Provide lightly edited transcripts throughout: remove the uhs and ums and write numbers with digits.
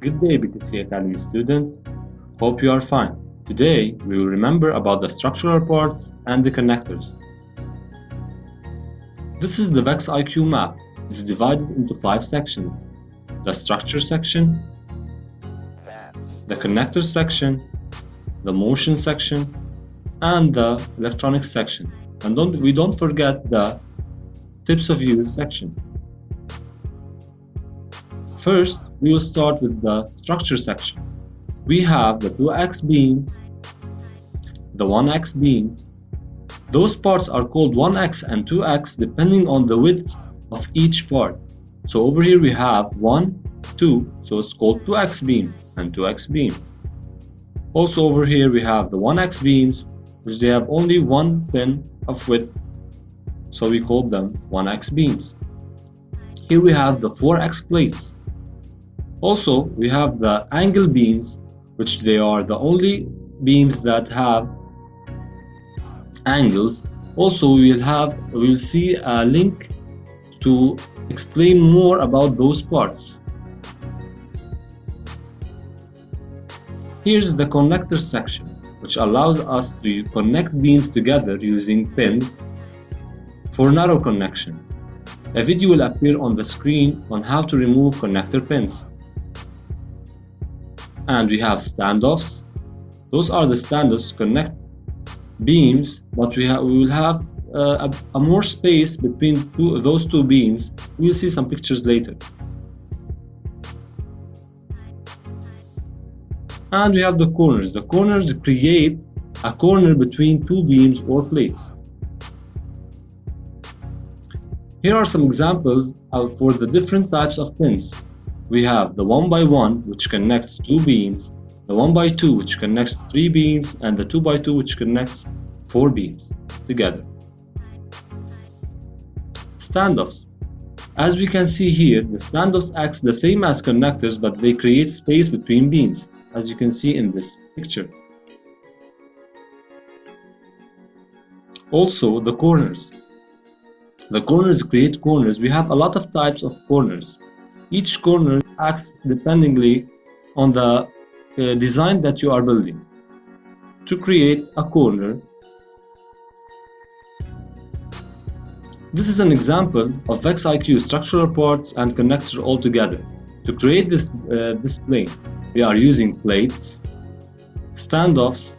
Good day, BTC Academy students. Hope you are fine. Today, we will remember about the structural parts and the connectors. This is the VEX IQ map. It's divided into 5 sections. The structure section, the connector section, the motion section, and the electronics section. And we don't forget the tips of use section. First, we will start with the structure section. We have the 2x beams, the 1x beams. Those parts are called 1x and 2x depending on the width of each part. So over here we have 1, 2, so it's called 2x beam and 2x beam. Also over here we have the 1x beams, which they have only one pin of width, so we call them 1x beams. Here we have the 4x plates. Also, we have the angle beams, which they are the only beams that have angles. Also, we will see a link to explain more about those parts. Here's the connector section, which allows us to connect beams together using pins for narrow connection. A video will appear on the screen on how to remove connector pins. And we have standoffs. Those are the standoffs to connect beams, but we will have a more space between those two beams. We will see some pictures later. And we have the corners. The corners create a corner between two beams or plates. Here are some examples for the different types of pins. We have the 1x1, which connects 2 beams, the 1x2, which connects 3 beams, and the 2x2, which connects 4 beams together. Standoffs. As we can see here, the standoffs act the same as connectors, but they create space between beams, as you can see in this picture. Also, the corners. The corners create corners. We have a lot of types of corners. Each corner acts dependingly on the design that you are building. To create a corner, this is an example of VEX IQ structural parts and connector all together. To create this plane, we are using plates, standoffs,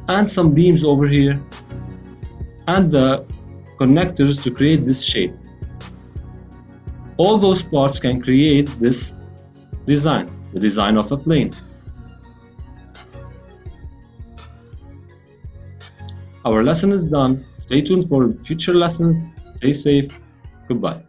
and some beams over here, and the connectors to create this shape. All those parts can create this design, the design of a plane. Our lesson is done. Stay tuned for future lessons. Stay safe. Goodbye.